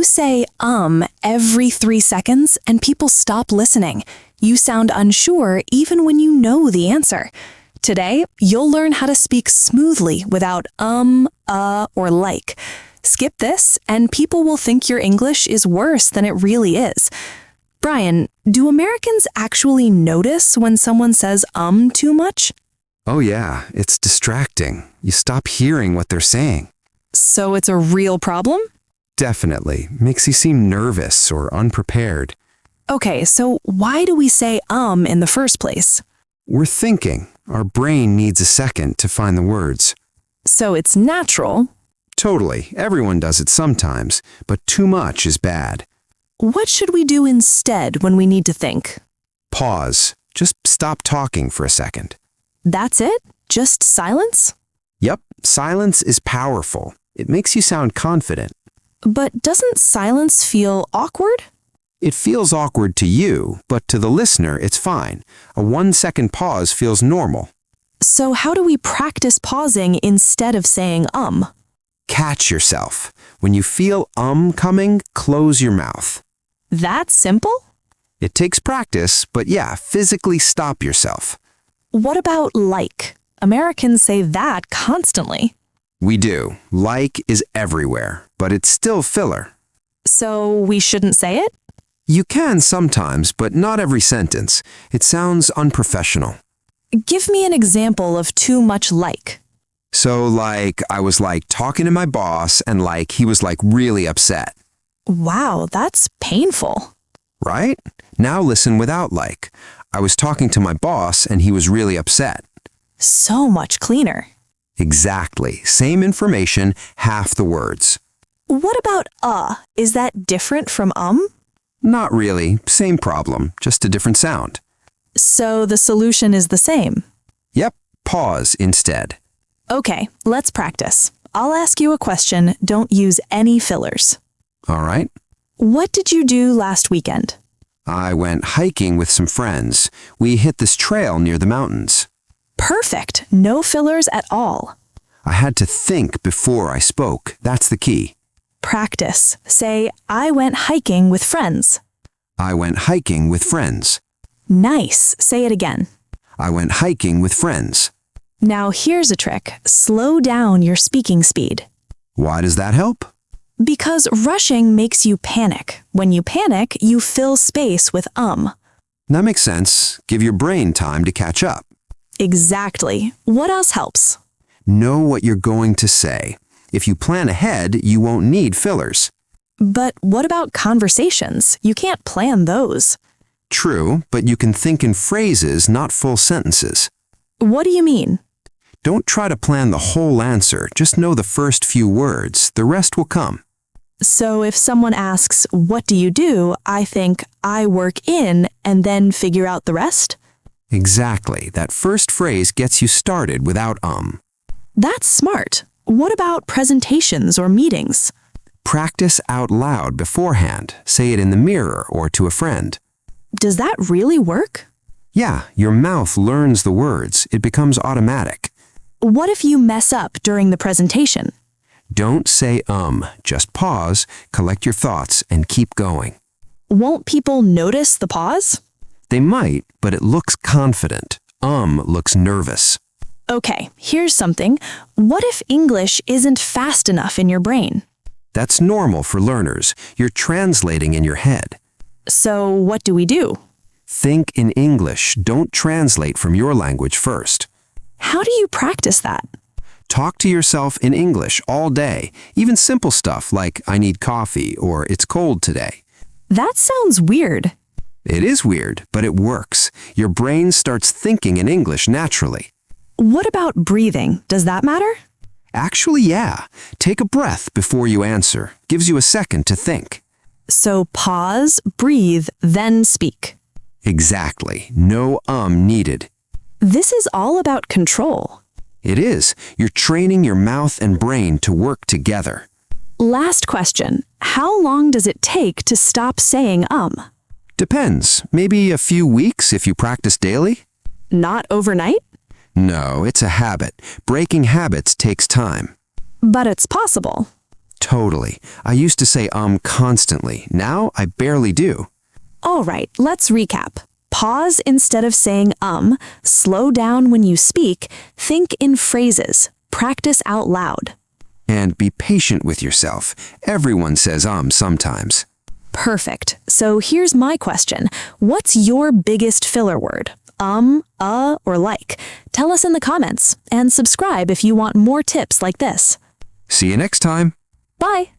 say every 3 seconds and people stop listening. You sound unsure even when you know the answer. Today, you'll learn how to speak smoothly without or like. Skip this, and people will think your English is worse than it really is. Brian, do Americans actually notice when someone says too much? Oh yeah, it's distracting. You stop hearing what they're saying. So it's a real problem? Definitely. Makes you seem nervous or unprepared. Okay, so why do we say in the first place? We're thinking. Our brain needs a second to find the words. So it's natural. Totally. Everyone does it sometimes, but too much is bad. What should we do instead when we need to think? Pause. Just stop talking for a second. That's it? Just silence? Yep, silence is powerful. It makes you sound confident. But doesn't silence feel awkward? It feels awkward to you, but to the listener, it's fine. A 1-second pause feels normal. So how do we practice pausing instead of saying Catch yourself. When you feel coming, close your mouth. That simple? It takes practice, but yeah, physically stop yourself. What about like? Americans say that constantly. We do. Like is everywhere, but it's still filler. So we shouldn't say it? You can sometimes, but not every sentence. It sounds unprofessional. Give me an example of too much like. So I was talking to my boss and he was really upset. Wow, that's painful. Right? Now listen without like. I was talking to my boss and he was really upset. So much cleaner. Exactly. Same information, half the words. What about Is that different from Not really. Same problem, just a different sound. So the solution is the same? Yep. Pause instead. Okay, let's practice. I'll ask you a question. Don't use any fillers. All right. What did you do last weekend? I went hiking with some friends. We hit this trail near the mountains. Perfect. No fillers at all. I had to think before I spoke. That's the key. Practice. Say, I went hiking with friends. I went hiking with friends. Nice. Say it again. I went hiking with friends. Now here's a trick. Slow down your speaking speed. Why does that help? Because rushing makes you panic. When you panic, you fill space with That makes sense. Give your brain time to catch up. Exactly. What else helps? Know what you're going to say. If you plan ahead, you won't need fillers. But what about conversations? You can't plan those. True, but you can think in phrases, not full sentences. What do you mean? Don't try to plan the whole answer. Just know the first few words. The rest will come. So if someone asks, what do you do? I think, I work in, and then figure out the rest? Exactly. That first phrase gets you started without That's smart. What about presentations or meetings? Practice out loud beforehand. Say it in the mirror or to a friend. Does that really work? Yeah, your mouth learns the words. It becomes automatic. What if you mess up during the presentation? Don't say just pause, collect your thoughts, and keep going. Won't people notice the pause? They might, but it looks confident. Looks nervous. Okay, here's something. What if English isn't fast enough in your brain? That's normal for learners. You're translating in your head. So what do we do? Think in English. Don't translate from your language first. How do you practice that? Talk to yourself in English all day. Even simple stuff like, I need coffee or it's cold today. That sounds weird. It is weird, but it works. Your brain starts thinking in English naturally. What about breathing? Does that matter? Actually, yeah. Take a breath before you answer. Gives you a second to think. So pause, breathe, then speak. Exactly. No needed. This is all about control. It is. You're training your mouth and brain to work together. Last question. How long does it take to stop saying Depends. Maybe a few weeks if you practice daily? Not overnight? No, it's a habit. Breaking habits takes time. But it's possible. Totally. I used to say constantly. Now I barely do. All right, let's recap. Pause instead of saying slow down when you speak, think in phrases, practice out loud. And be patient with yourself. Everyone says sometimes. Perfect. So here's my question. What's your biggest filler word? Or like? Tell us in the comments and subscribe if you want more tips like this. See you next time. Bye.